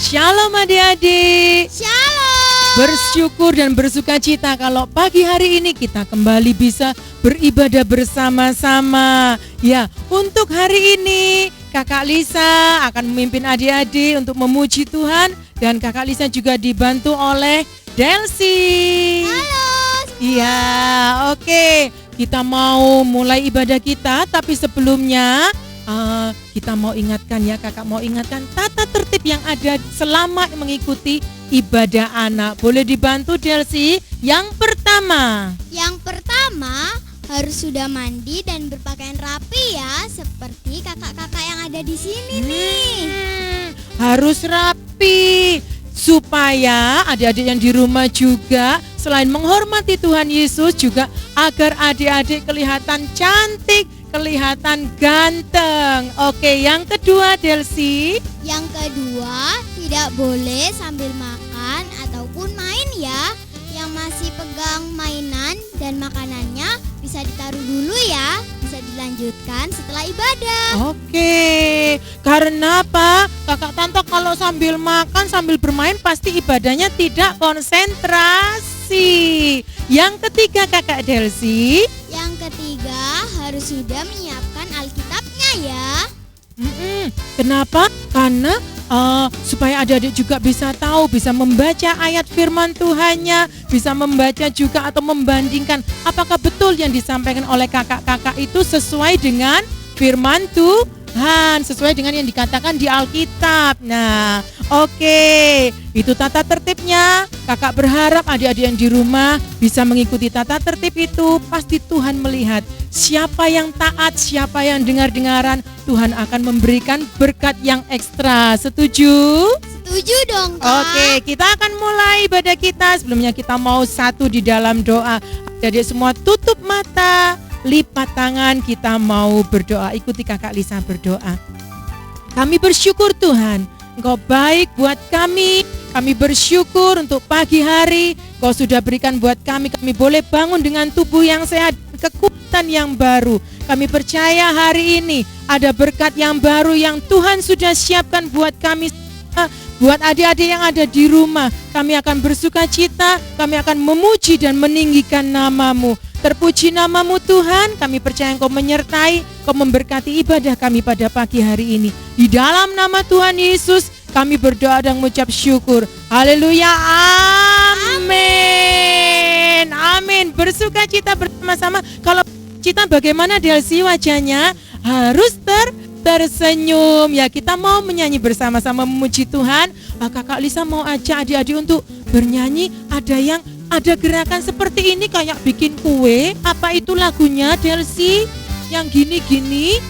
Shalom adik-adik. Shalom. Bersyukur dan bersuka cita kalau pagi hari ini kita kembali bisa beribadah bersama-sama. Ya, untuk hari ini Kakak Lisa akan memimpin adik-adik untuk memuji Tuhan. Dan Kakak Lisa juga dibantu oleh Delsi. Halo. Iya, oke. Kita mau mulai ibadah kita, tapi sebelumnya kita mau ingatkan ya, kakak mau ingatkan tata tertib yang ada selama mengikuti ibadah anak. Boleh dibantu Delsi? Yang pertama harus sudah mandi dan berpakaian rapi ya, seperti kakak-kakak yang ada di sini nih. Harus rapi supaya adik-adik yang di rumah juga selain menghormati Tuhan Yesus juga agar adik-adik kelihatan cantik, kelihatan ganteng. Oke, yang kedua Delsi. Yang kedua, tidak boleh sambil makan ataupun main ya. Yang masih pegang mainan dan makanannya bisa ditaruh dulu ya. Bisa dilanjutkan setelah ibadah. Oke, karena apa? Kakak Tanto kalau sambil makan, sambil bermain pasti ibadahnya tidak konsentrasi. Yang ketiga kakak Delsi. Yang ketiga, harus sudah menyiapkan Alkitabnya ya. Kenapa? Karena supaya adik-adik juga bisa tahu, bisa membaca ayat firman Tuhannya, bisa membaca juga atau membandingkan apakah betul yang disampaikan oleh kakak-kakak itu sesuai dengan firman Tuhan, sesuai dengan yang dikatakan di Alkitab. Nah, oke, itu tata tertibnya. Kakak berharap adik-adik yang di rumah bisa mengikuti tata tertib itu. Pasti Tuhan melihat siapa yang taat, siapa yang dengar-dengaran, Tuhan akan memberikan berkat yang ekstra. Setuju? Setuju dong, Kak. Oke, kita akan mulai ibadah kita. Sebelumnya kita mau satu di dalam doa. Jadi semua tutup mata, lipat tangan, kita mau berdoa. Ikuti kakak Lisa berdoa. Kami bersyukur Tuhan, Engkau baik buat kami. Kami bersyukur untuk pagi hari Engkau sudah berikan buat kami. Kami boleh bangun dengan tubuh yang sehat, kekuatan yang baru. Kami percaya hari ini ada berkat yang baru yang Tuhan sudah siapkan buat kami. Buat adik-adik yang ada di rumah, kami akan bersuka cita, kami akan memuji dan meninggikan nama-Mu. Terpuji nama-Mu Tuhan, kami percaya Engkau menyertai, Engkau memberkati ibadah kami pada pagi hari ini. Di dalam nama Tuhan Yesus, kami berdoa dan mengucap syukur. Haleluya, amin. Amin, bersuka cita bersama-sama. Kalau cita bagaimana Delsi wajahnya? Harus tersenyum ya. Kita mau menyanyi bersama-sama memuji Tuhan. Kakak Lisa mau ajak adik-adik untuk bernyanyi. Ada gerakan seperti ini kayak bikin kue. Apa itu lagunya Delsi? Yang gini-gini?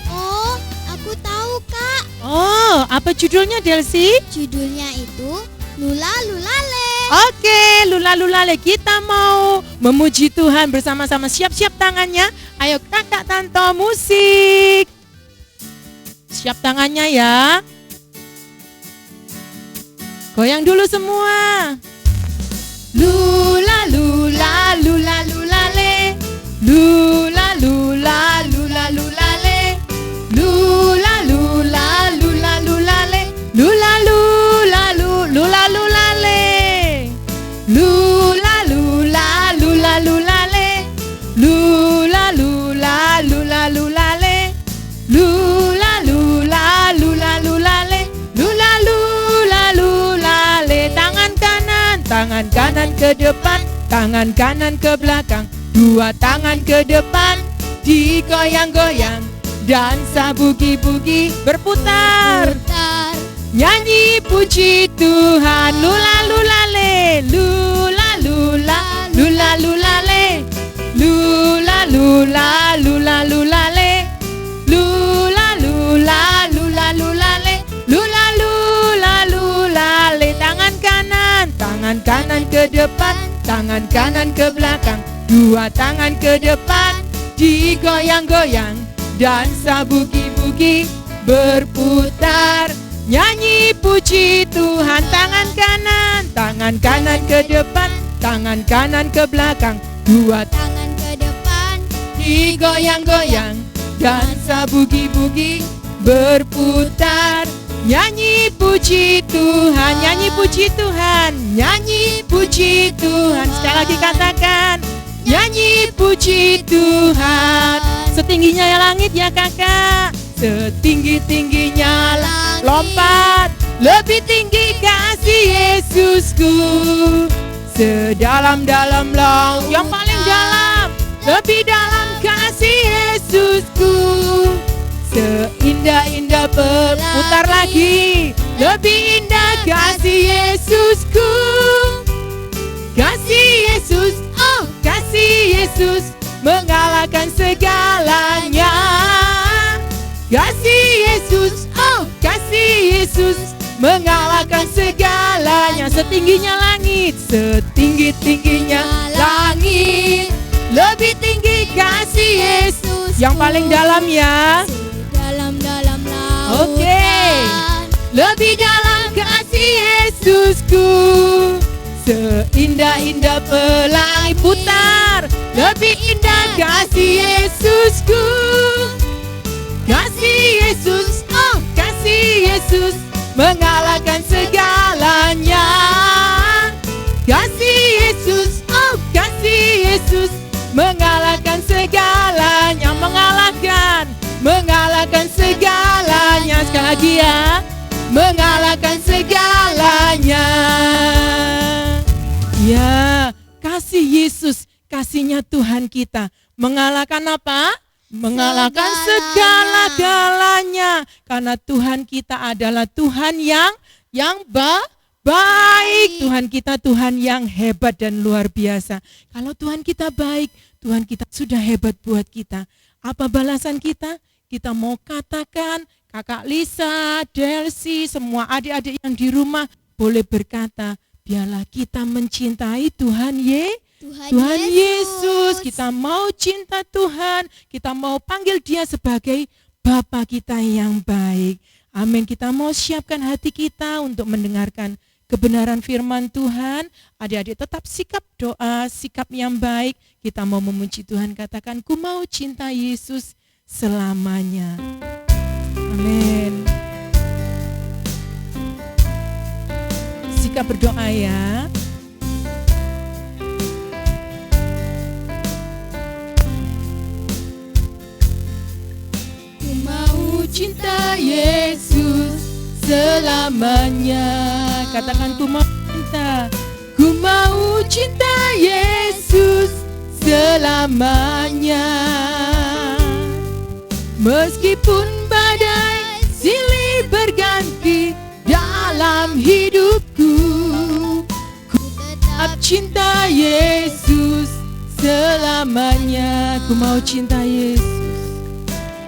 Oh, aku tahu Kak. Oh, apa judulnya Delsi? Judulnya itu Lula Lulale. Oke, Lula Lulale. Kita mau memuji Tuhan bersama-sama. Siap-siap tangannya. Ayo kakak Tanto, musik. Siap tangannya ya. Goyang dulu semua. Lula lula lula lulale. Lula lula lula lulale. Lula lula lula lulale. Lula lula lula lulale. Lula lula lula lulale. Lula lula lula lulale. Lula lula lula lulale. Lula lula lulale. Tangan kanan ke depan, tangan kanan ke belakang, dua tangan ke depan, digoyang-goyang, dansa bugi-bugi, berputar, nyanyi puji Tuhan. Lula lulale, lula lula, lula lulale, lula lula, lula lulale, lula lula, lula lulale, lula lula lulale. Tangan kanan ke depan, tangan kanan ke belakang, dua tangan ke depan, digoyang-goyang, dansa bugi-bugi, berputar, nyanyi puji Tuhan. Tangan kanan ke depan, tangan kanan ke belakang, dua Tangan ke depan, digoyang-goyang, dansa bugi-bugi, berputar, Nyanyi puji Tuhan, nyanyi puji Tuhan, nyanyi puji Tuhan. Sekali lagi katakan, nyanyi puji Tuhan. Setingginya langit ya kakak, setinggi-tingginya langit. Lompat, lebih tinggi kasih Yesusku. Sedalam-dalam laut, yang paling dalam, lebih dalam kasih Yesusku. Seindah-indah putar lagi, lebih indah kasih Yesusku. Kasih Yesus, oh kasih Yesus, mengalahkan segalanya. Kasih Yesus, oh kasih Yesus, mengalahkan segalanya. Setingginya langit, setinggi-tingginya langit, lebih tinggi kasih Yesus. Yang paling dalam ya. Dalam lautan. Oke. Lebih dalam kasih Yesusku. Seindah-indah pelangi putar, lebih indah kasih Yesusku. Kasih Yesus, oh kasih Yesus, mengalahkan segalanya. Kasih Yesus, oh kasih Yesus, mengalahkan segalanya. Mengalahkan segalanya. Sekali lagi ya, mengalahkan segalanya. Ya, kasih Yesus, kasihnya Tuhan kita mengalahkan apa? Mengalahkan segala-galanya. Karena Tuhan kita adalah Tuhan yang baik. Tuhan kita Tuhan yang hebat dan luar biasa. Kalau Tuhan kita baik, Tuhan kita sudah hebat buat kita. Apa balasan kita? Kita mau katakan, Kakak Lisa, Delsi, semua adik-adik yang di rumah boleh berkata, biarlah kita mencintai Tuhan Tuhan Yesus. Kita mau cinta Tuhan, kita mau panggil Dia sebagai Bapa kita yang baik. Amin. Kita mau siapkan hati kita untuk mendengarkan kebenaran firman Tuhan. Adik-adik tetap sikap doa, sikap yang baik. Kita mau memuji Tuhan, katakan, ku mau cinta Yesus selamanya. Amin. Sikap berdoa ya. Ku mau cinta Yesus selamanya. Katakan, ku mau cinta. Ku mau cinta Yesus selamanya. Meskipun badai silih berganti dalam hidupku, ku tetap cinta Yesus selamanya. Ku mau cinta Yesus.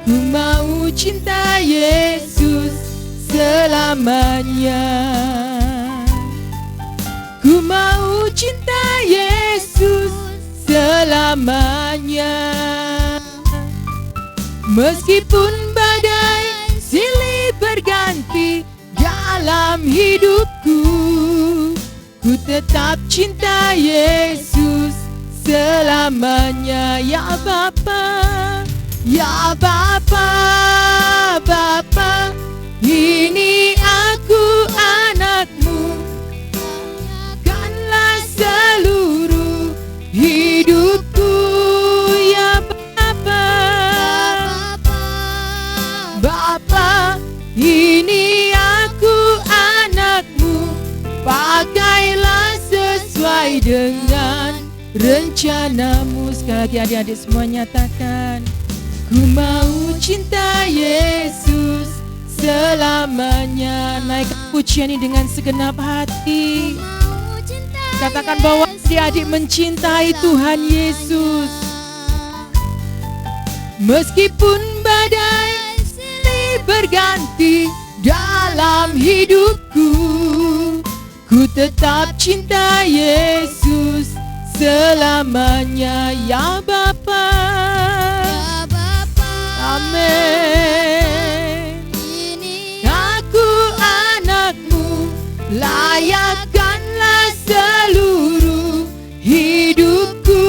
Ku mau cinta Yesus selamanya. Ku mau cinta Yesus selamanya. Meskipun badai silih berganti dalam hidupku, ku tetap cinta Yesus selamanya. Ya Bapa, ya Bapa, Bapa, ini aku anakmu, banggakanlah seluruh hidupku. Ya Bapa, Bapa, ini aku anakmu, pakailah sesuai dengan rencanamu. Sekali lagi adik-adik semua nyatakan, ku mau cinta Yesus selamanya. Naikkan pujian ini dengan segenap hati. Katakan bahwa adik-adik mencintai Tuhan Yesus. Meskipun badai silih berganti dalam hidupku, ku tetap cinta Yesus selamanya. Ya Bapa, Ya Bapa, amin. Aku anakmu, layakkanlah seluruh hidupku.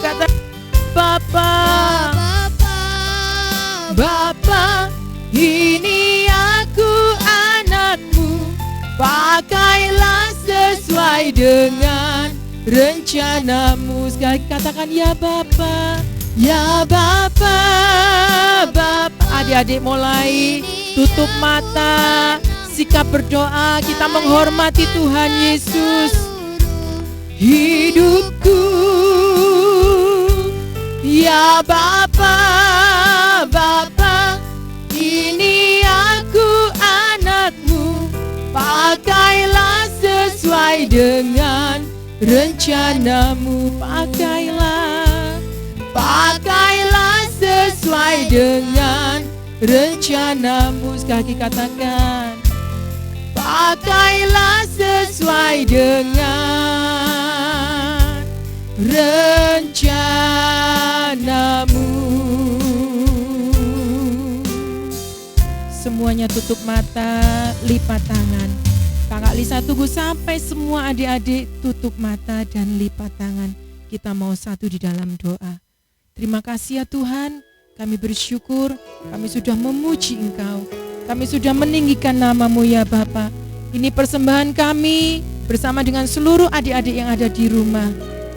Kata Bapa, Bapa, ini aku rencanamu. Sekali katakan ya Bapa, ya Bapa, Bapa. Adik-adik mulai tutup mata, sikap berdoa, kita menghormati Tuhan Yesus. Hidupku, ya Bapa, Bapa, ini aku anakmu, pakailah sesuai dengan rencanamu. Pakailah sesuai dengan rencanamu. Sekali katakan, pakailah sesuai dengan rencanamu. Semuanya tutup mata, lipat tangan. Kakak Lisa tunggu sampai semua adik-adik tutup mata dan lipat tangan. Kita mau satu di dalam doa. Terima kasih ya Tuhan, kami bersyukur, kami sudah memuji Engkau, kami sudah meninggikan nama-Mu ya Bapa. Ini persembahan kami bersama dengan seluruh adik-adik yang ada di rumah.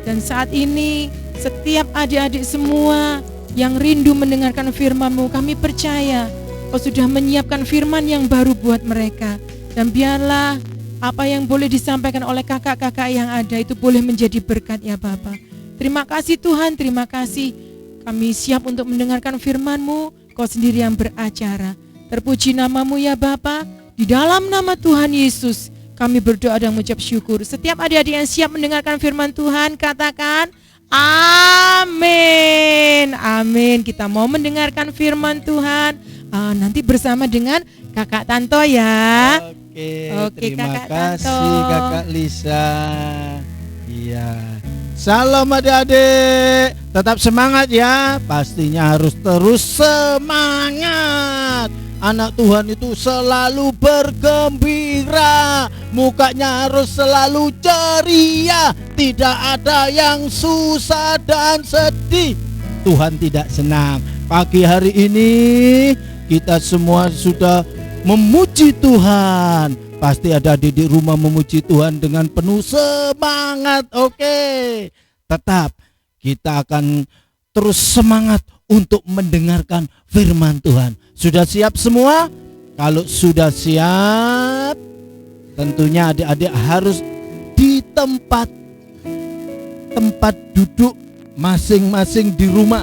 Dan saat ini setiap adik-adik semua yang rindu mendengarkan firman-Mu, kami percaya Kau sudah menyiapkan firman yang baru buat mereka. Dan biarlah apa yang boleh disampaikan oleh kakak-kakak yang ada itu boleh menjadi berkat ya Bapa. Terima kasih Tuhan, terima kasih. Kami siap untuk mendengarkan firman-Mu, Kau sendiri yang beracara. Terpuji nama-Mu ya Bapa. Di dalam nama Tuhan Yesus kami berdoa dan mengucap syukur. Setiap adik-adik yang siap mendengarkan firman Tuhan, katakan amin. Amin. Kita mau mendengarkan firman Tuhan nanti bersama dengan Kakak Tanto ya. Oke, terima Kakak kasih Tanto. Kakak Lisa. Iya. Salam adik-adik. Tetap semangat ya. Pastinya harus terus semangat. Anak Tuhan itu selalu bergembira, mukanya harus selalu ceria, tidak ada yang susah dan sedih. Tuhan tidak senang. Pagi hari ini kita semua sudah memuji Tuhan. Pasti ada di rumah memuji Tuhan dengan penuh semangat. Oke. Tetap kita akan terus semangat untuk mendengarkan firman Tuhan. Sudah siap semua? Kalau sudah siap, tentunya adik-adik harus di tempat duduk masing-masing di rumah.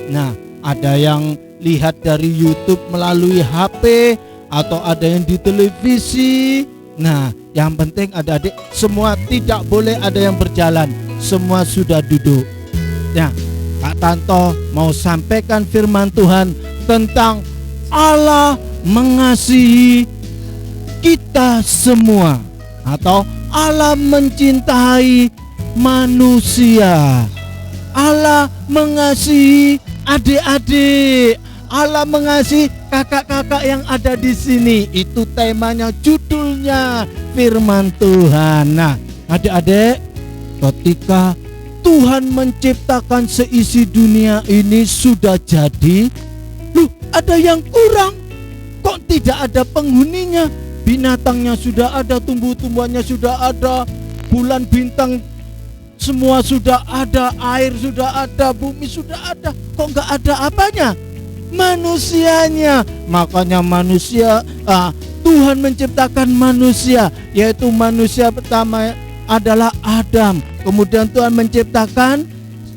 Nah, ada yang lihat dari YouTube melalui HP atau ada yang di televisi. Nah, yang penting adik-adik semua tidak boleh ada yang berjalan. Semua sudah duduk. Nah, Kak Tanto mau sampaikan firman Tuhan tentang Allah mengasihi kita semua, atau Allah mencintai manusia. Allah mengasihi adik-adik, Allah mengasihi kakak-kakak yang ada di sini. Itu temanya, judulnya firman Tuhan. Nah, adik-adik, ketika Tuhan menciptakan seisi dunia ini sudah jadi, loh, ada yang kurang. Kok tidak ada penghuninya? Binatangnya sudah ada, tumbuh-tumbuhannya sudah ada, bulan bintang semua sudah ada, air sudah ada, bumi sudah ada. Kok nggak ada apanya? Manusianya. Makanya manusia, Tuhan menciptakan manusia, yaitu manusia pertama adalah Adam. Kemudian Tuhan menciptakan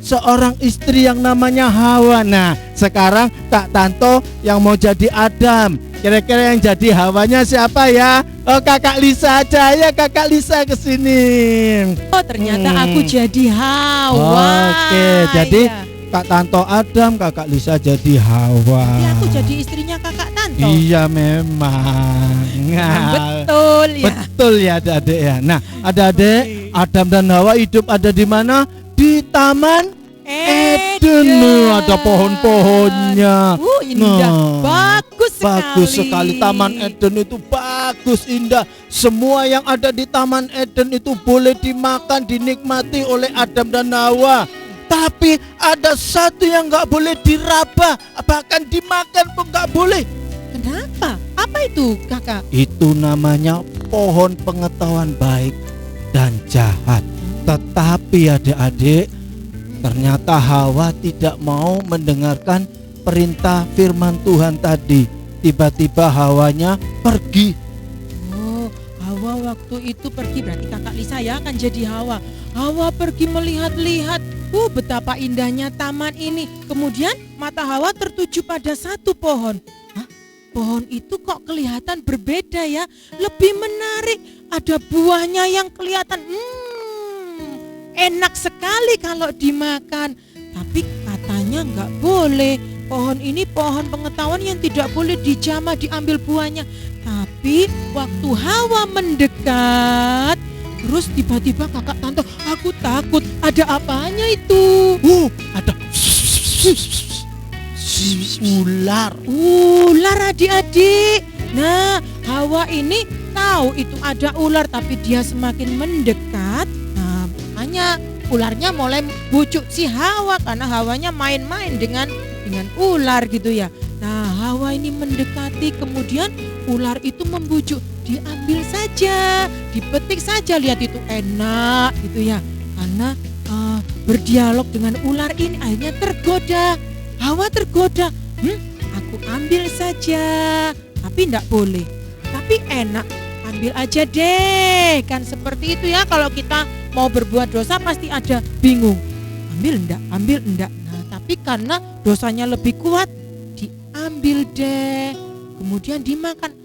seorang istri yang namanya Hawa. Nah, sekarang Kak Tanto yang mau jadi Adam. Kira-kira yang jadi Hawanya siapa ya? Oh, Kakak Lisa aja ya, Kakak Lisa kesini. Oh, ternyata aku jadi Hawa. Oke, jadi ya. Kak Tanto Adam, Kakak Lisa jadi Hawa. Jadi aku jadi istrinya Kakak Tanto. Iya memang. Betul ya. Betul ya adik-adik ya. Nah, adik-adik, Adam dan Hawa hidup ada di mana? Di Taman Eden. Ada pohon-pohonnya. Indah. Bagus sekali. Bagus sekali. Taman Eden itu bagus, indah. Semua yang ada di Taman Eden itu boleh dimakan, dinikmati oleh Adam dan Hawa. Tapi ada satu yang gak boleh diraba, bahkan dimakan pun gak boleh. Kenapa? Apa itu, Kakak? Itu namanya pohon pengetahuan baik dan jahat. Tetapi adik-adik, ternyata Hawa tidak mau mendengarkan perintah firman Tuhan tadi. Tiba-tiba Hawanya pergi. Oh, Hawa waktu itu pergi, berarti kakak Lisa ya akan jadi Hawa. Hawa pergi melihat-lihat, betapa indahnya taman ini. Kemudian mata Hawa tertuju pada satu pohon. Pohon itu kok kelihatan berbeda ya, lebih menarik. Ada buahnya yang kelihatan enak sekali kalau dimakan. Tapi katanya nggak boleh. Pohon ini pohon pengetahuan yang tidak boleh dijamah, diambil buahnya. Tapi waktu Hawa mendekat, terus tiba-tiba kakak tante, aku takut. Ada apanya itu? Ada ular. Ular adik-adik. Nah, Hawa ini tahu itu ada ular, tapi dia semakin mendekat. Nah, makanya ularnya mulai bujuk si Hawa karena Hawanya main-main dengan ular gitu ya. Nah, Hawa ini mendekati, kemudian ular itu membujuk, diambil saja, dipetik saja, lihat itu enak gitu ya. Karena berdialog dengan ular ini akhirnya tergoda. Hawa tergoda, aku ambil saja, tapi enggak boleh. Tapi enak, ambil aja deh. Kan seperti itu ya, kalau kita mau berbuat dosa pasti ada bingung. Ambil enggak. Nah, tapi karena dosanya lebih kuat, diambil deh. Kemudian dimakan.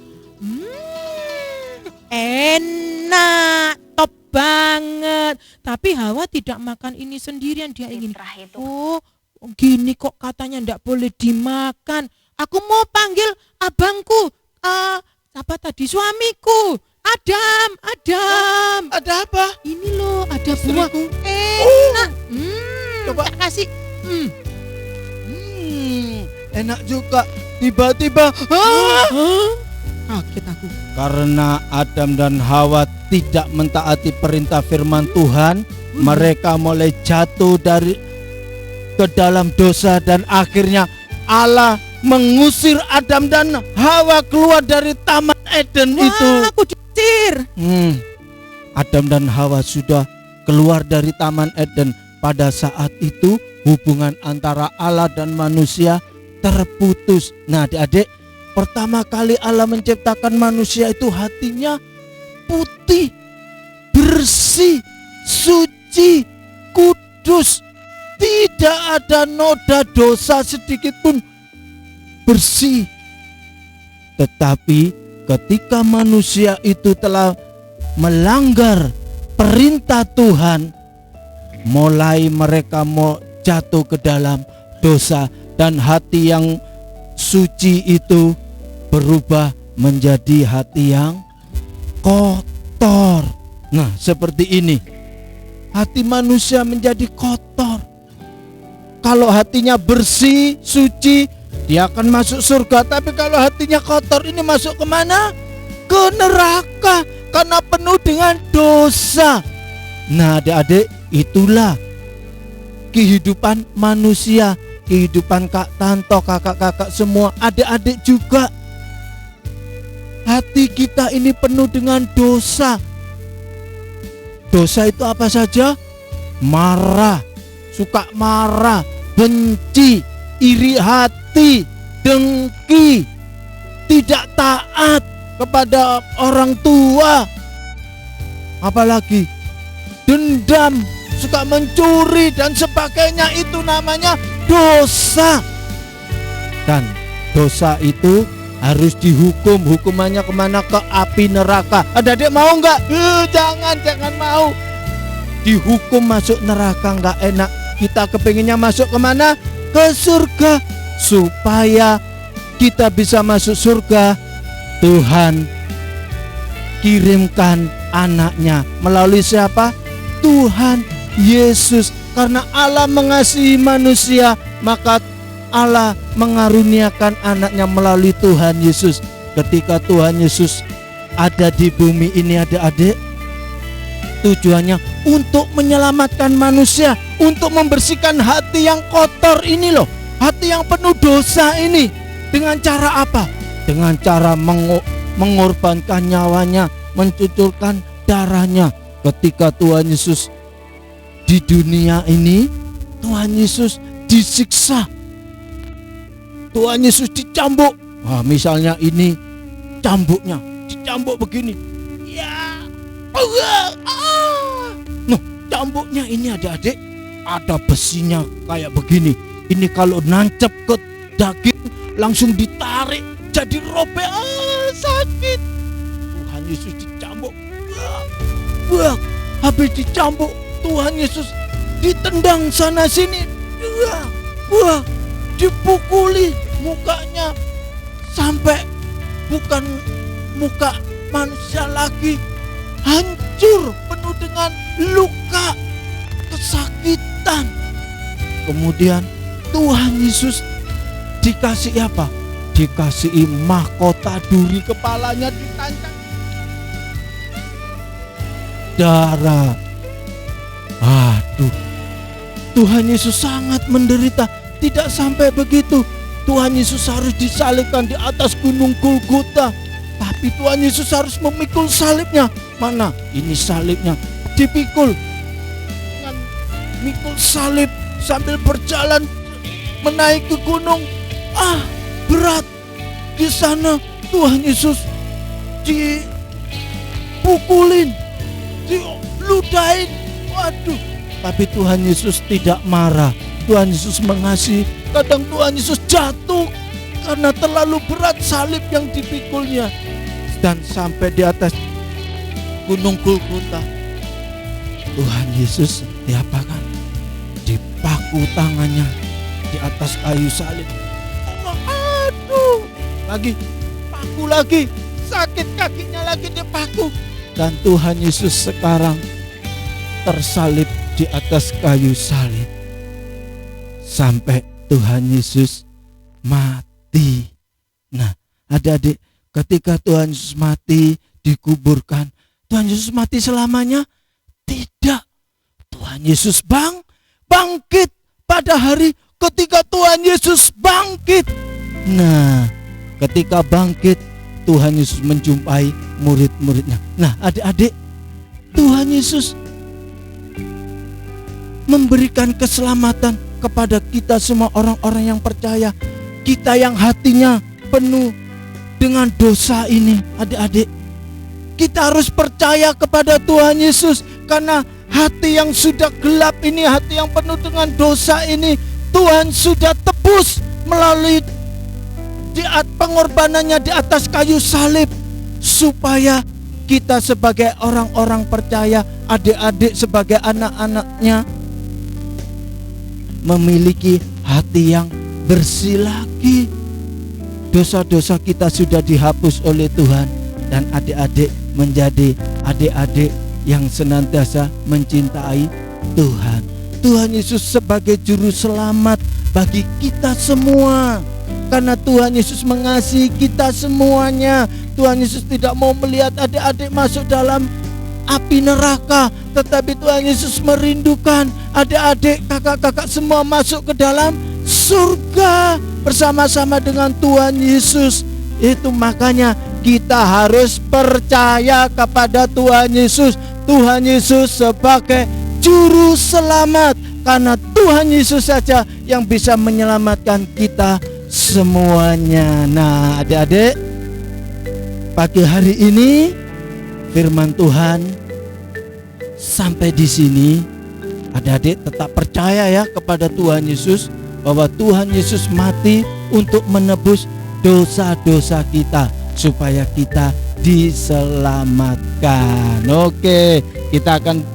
Enak, top banget. Tapi Hawa tidak makan ini sendirian, dia ingin. Gini kok katanya enggak boleh dimakan. Aku mau panggil abangku, apa tadi, suamiku. Adam. Ada apa? Ini loh, ada buah Istriku. enak. Coba. Tak kasih. Enak juga. Tiba-tiba Kaget aku. karena Adam dan Hawa tidak mentaati perintah firman Tuhan, mereka mulai jatuh ke dalam dosa, dan akhirnya Allah mengusir Adam dan Hawa keluar dari Taman Eden itu. Aku diusir. Adam dan Hawa sudah keluar dari Taman Eden. Pada saat itu hubungan antara Allah dan manusia terputus. Nah, adik-adik, pertama kali Allah menciptakan manusia itu hatinya putih, bersih, suci, kudus. Tidak ada noda dosa sedikit pun, bersih. Tetapi ketika manusia itu telah melanggar perintah Tuhan, mulai mereka mau jatuh ke dalam dosa, dan hati yang suci itu berubah menjadi hati yang kotor. Nah, seperti ini. Hati manusia menjadi kotor. Kalau hatinya bersih, suci, dia akan masuk surga. Tapi kalau hatinya kotor, ini masuk kemana? Ke neraka, karena penuh dengan dosa. Nah, adik-adik, itulah kehidupan manusia, kehidupan kak tanto, kakak-kakak semua, adik-adik juga. Hati kita ini penuh dengan dosa. Dosa itu apa saja? Marah, suka marah, benci, iri hati, dengki, tidak taat kepada orang tua, apalagi dendam, suka mencuri dan sebagainya. Itu namanya dosa. Dan dosa itu harus dihukum. Hukumannya kemana? Ke api neraka. Adik-adik mau nggak? Jangan mau. Dihukum masuk neraka, nggak enak. Kita kepinginnya masuk kemana? Ke surga. Supaya kita bisa masuk surga, Tuhan kirimkan anaknya. Melalui siapa? Tuhan Yesus. Karena Allah mengasihi manusia, maka Allah mengaruniakan anaknya melalui Tuhan Yesus. Ketika Tuhan Yesus ada di bumi ini, adik-adik, tujuannya untuk menyelamatkan manusia, untuk membersihkan hati yang kotor ini loh, hati yang penuh dosa ini. Dengan cara apa? Dengan cara mengorbankan nyawanya, mencucurkan darahnya. Ketika Tuhan Yesus di dunia ini Tuhan Yesus disiksa, Tuhan Yesus dicambuk. Wah, misalnya ini cambuknya, dicambuk begini. Ya, noh, cambuknya ini adik-adik ada besinya kayak begini. Ini kalau nancep ke daging langsung ditarik jadi robek, sakit. Tuhan Yesus dicambuk. Wah, habis dicambuk Tuhan Yesus ditendang sana sini. Wah, dipukuli mukanya sampai bukan muka manusia lagi, hancur penuh dengan luka, kesakitan. Kemudian Tuhan Yesus dikasih apa? Dikasih mahkota duri, kepalanya ditancap darah. Aduh, Tuhan Yesus sangat menderita. Tidak sampai begitu, Tuhan Yesus harus disalibkan di atas gunung Golgota. Tapi Tuhan Yesus harus memikul salibnya. Mana? Ini salibnya. Dipikul. Mikul salib sambil berjalan menaiki gunung. Berat. Di sana Tuhan Yesus dipukulin, diludahin. Waduh. Tapi Tuhan Yesus tidak marah. Tuhan Yesus mengasihi. Kadang Tuhan Yesus jatuh karena terlalu berat salib yang dipikulnya. Dan sampai di atas gunung Golgota, Tuhan Yesus diapakan? Dipaku tangannya di atas kayu salib. Aduh, lagi paku lagi, sakit kakinya lagi dipaku. Dan Tuhan Yesus sekarang tersalib di atas kayu salib sampai Tuhan Yesus mati. Nah, adik-adik, ketika Tuhan Yesus mati, dikuburkan, Tuhan Yesus mati selamanya? Tidak. Tuhan Yesus bangkit pada hari ketika Tuhan Yesus bangkit. Nah, ketika bangkit, Tuhan Yesus menjumpai murid-muridnya. Nah, adik-adik, Tuhan Yesus memberikan keselamatan kepada kita semua orang-orang yang percaya. Kita yang hatinya penuh dengan dosa ini, adik-adik, kita harus percaya kepada Tuhan Yesus. Karena hati yang sudah gelap ini, hati yang penuh dengan dosa ini, Tuhan sudah tebus melalui pengorbanannya di atas kayu salib, supaya kita sebagai orang-orang percaya, adik-adik sebagai anak-anaknya, memiliki hati yang bersih lagi. Dosa-dosa kita sudah dihapus oleh Tuhan, dan adik-adik menjadi adik-adik yang senantiasa mencintai Tuhan. Tuhan Yesus sebagai juru selamat bagi kita semua. Karena Tuhan Yesus mengasihi kita semuanya. Tuhan Yesus tidak mau melihat adik-adik masuk dalam api neraka, tetapi Tuhan Yesus merindukan adik-adik, kakak-kakak semua masuk ke dalam surga bersama-sama dengan Tuhan Yesus. Itu makanya kita harus percaya kepada Tuhan Yesus. Tuhan Yesus sebagai juru selamat, karena Tuhan Yesus saja yang bisa menyelamatkan kita semuanya. Nah, adik-adik, pagi hari ini firman Tuhan sampai di sini. Adik-adik tetap percaya ya kepada Tuhan Yesus, bahwa Tuhan Yesus mati untuk menebus dosa-dosa kita supaya kita diselamatkan. Oke, kita akan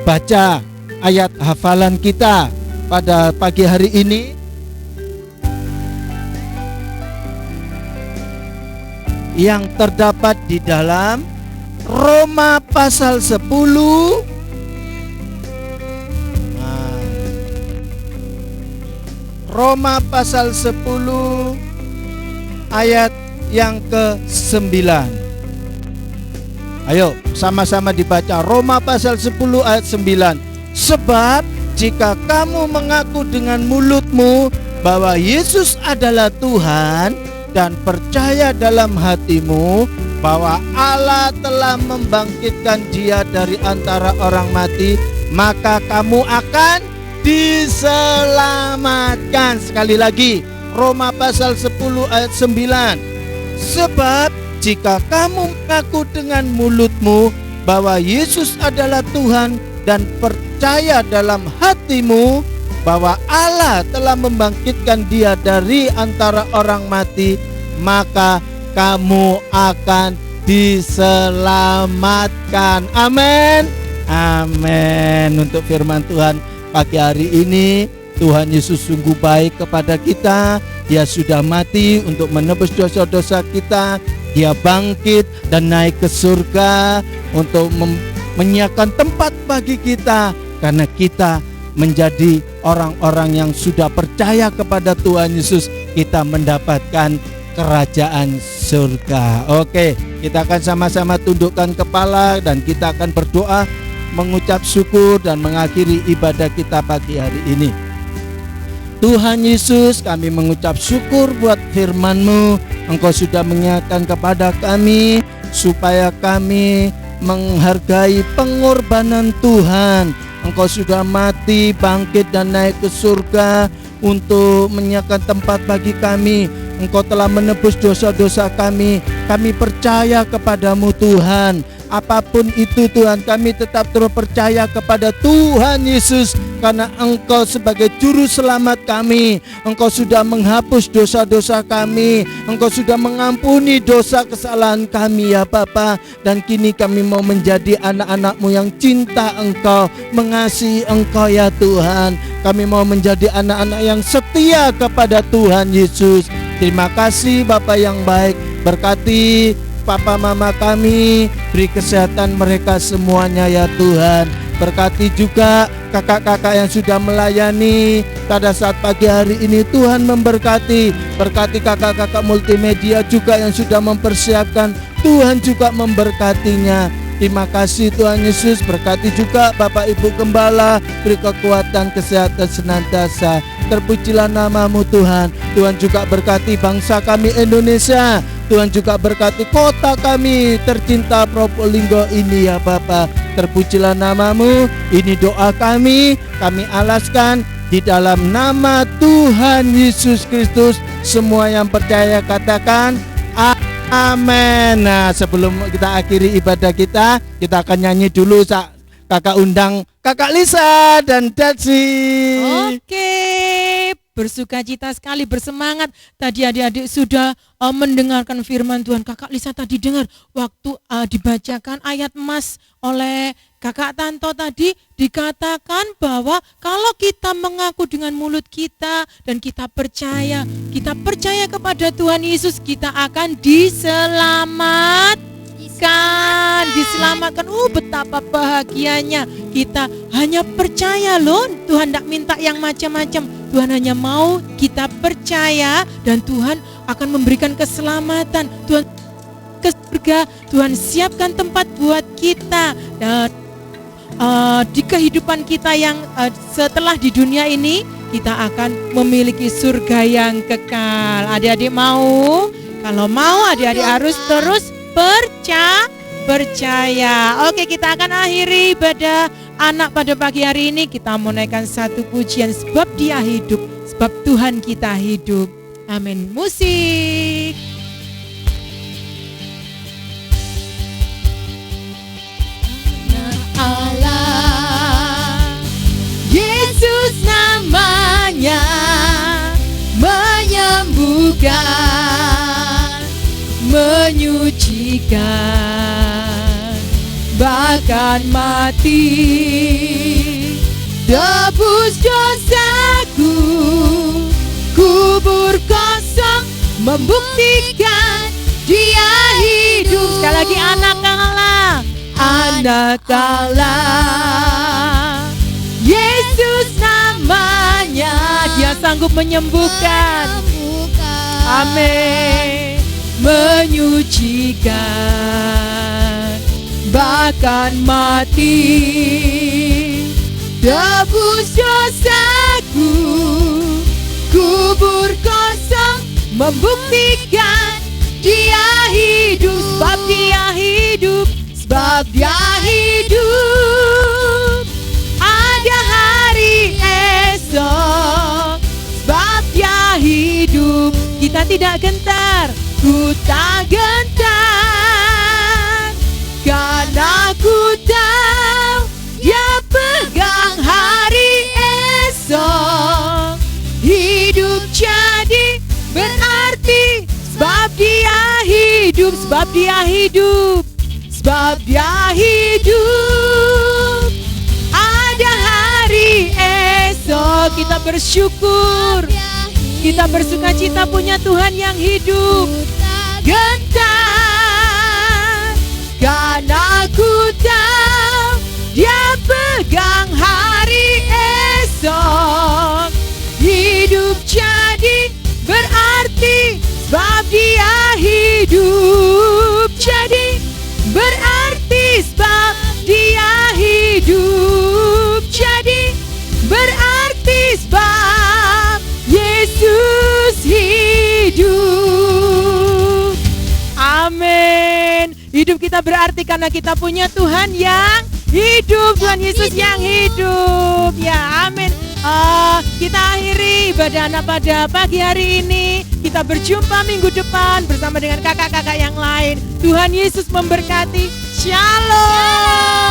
baca ayat hafalan kita pada pagi hari ini. Yang terdapat di dalam Roma pasal 10 Roma pasal 10 ayat yang ke-9. Ayo sama-sama dibaca Roma pasal 10 ayat 9. Sebab jika kamu mengaku dengan mulutmu bahwa Yesus adalah Tuhan dan percaya dalam hatimu bahwa Allah telah membangkitkan Dia dari antara orang mati, maka kamu akan diselamatkan. Sekali lagi, Roma pasal 10 ayat 9. Sebab jika kamu mengaku dengan mulutmu bahwa Yesus adalah Tuhan dan percaya dalam hatimu bahwa Allah telah membangkitkan Dia dari antara orang mati, maka kamu akan diselamatkan. Amin. Amin. Untuk firman Tuhan pagi hari ini, Tuhan Yesus sungguh baik kepada kita. Dia sudah mati untuk menebus dosa-dosa kita. Dia bangkit dan naik ke surga untuk menyiapkan tempat bagi kita, karena kita menjadi orang-orang yang sudah percaya kepada Tuhan Yesus. Kita mendapatkan kerajaan surga. Oke, kita akan sama-sama tundukkan kepala dan kita akan berdoa, mengucap syukur dan mengakhiri ibadah kita pagi hari ini. Tuhan Yesus, kami mengucap syukur buat firman-Mu. Engkau sudah mengingatkan kepada kami supaya kami menghargai pengorbanan Tuhan. Engkau sudah mati, bangkit dan naik ke surga untuk menyiapkan tempat bagi kami. Engkau telah menebus dosa-dosa kami. Kami percaya kepadamu Tuhan. Apapun itu Tuhan, kami tetap terus percaya kepada Tuhan Yesus, karena Engkau sebagai juru selamat kami. Engkau sudah menghapus dosa-dosa kami. Engkau sudah mengampuni dosa kesalahan kami ya Bapa. Dan kini kami mau menjadi anak-anak-Mu yang cinta Engkau, mengasihi Engkau ya Tuhan. Kami mau menjadi anak-anak yang setia kepada Tuhan Yesus. Terima kasih Bapa yang baik. Berkati Papa Mama kami, beri kesehatan mereka semuanya ya Tuhan. Berkati juga kakak-kakak yang sudah melayani pada saat pagi hari ini, Tuhan memberkati. Berkati kakak-kakak multimedia juga yang sudah mempersiapkan, Tuhan juga memberkatinya. Terima kasih Tuhan Yesus. Berkati juga Bapak Ibu Gembala, beri kekuatan, kesehatan senantiasa. Terpujilah nama-Mu Tuhan. Tuhan juga berkati bangsa kami Indonesia. Tuhan juga berkati kota kami tercinta Probolinggo ini ya Bapa. Terpujilah nama-Mu. Ini doa kami alaskan di dalam nama Tuhan Yesus Kristus. Semua yang percaya katakan amin. Nah, sebelum kita akhiri ibadah kita akan nyanyi dulu. Kakak undang Kakak Lisa dan Daci. Oke, bersukacita sekali, bersemangat. Tadi adik-adik sudah mendengarkan firman Tuhan. Kakak Lisa tadi dengar waktu dibacakan ayat emas oleh Kakak Tanto tadi, dikatakan bahwa kalau kita mengaku dengan mulut kita dan kita percaya kepada Tuhan Yesus, kita akan diselamatkan. Betapa bahagianya. Kita hanya percaya loh. Tuhan tidak minta yang macam-macam. Tuhan hanya mau kita percaya, dan Tuhan akan memberikan keselamatan. Tuhan ke surga, Tuhan siapkan tempat buat kita. Dan di kehidupan kita yang setelah di dunia ini, kita akan memiliki surga yang kekal. Adik-adik mau? Kalau mau, adik-adik harus terus percaya. Oke, kita akan akhiri ibadah anak pada pagi hari ini. Kita mau naikkan satu pujian, sebab Dia hidup, sebab Tuhan kita hidup. Amin. Musik. Allah, Yesus namanya, menyembuhkan, menyucikan, bahkan mati, tebus dosaku, kubur kosong, membuktikan Dia hidup. Sekali lagi, anak Allah, anak Allah, Yesus namanya, Dia sanggup menyembuhkan. Amin. Menyucikan, bahkan mati, tebus dosaku, kubur kosong, membuktikan Dia hidup, sebab Dia hidup, sebab Dia hidup. Sudah tidak gentar, ku tak gentar, karena ku tahu Dia pegang hari esok. Hidup jadi berarti sebab Dia hidup, sebab Dia hidup, sebab Dia hidup. Ada hari esok, kita bersyukur, kita bersuka cita punya Tuhan yang hidup. Gentar, karena ku tahu Dia pegang hari esok. Hidup jadi berarti sebab Dia hidup. Jadi berarti sebab Dia hidup. Jadi berarti sebab Yesus hidup. Amin. Hidup kita berarti karena kita punya Tuhan yang hidup, Tuhan Yesus yang hidup. Ya, amin. Kita akhiri ibadah anak pada pagi hari ini. Kita berjumpa minggu depan bersama dengan kakak-kakak yang lain. Tuhan Yesus memberkati. Shalom.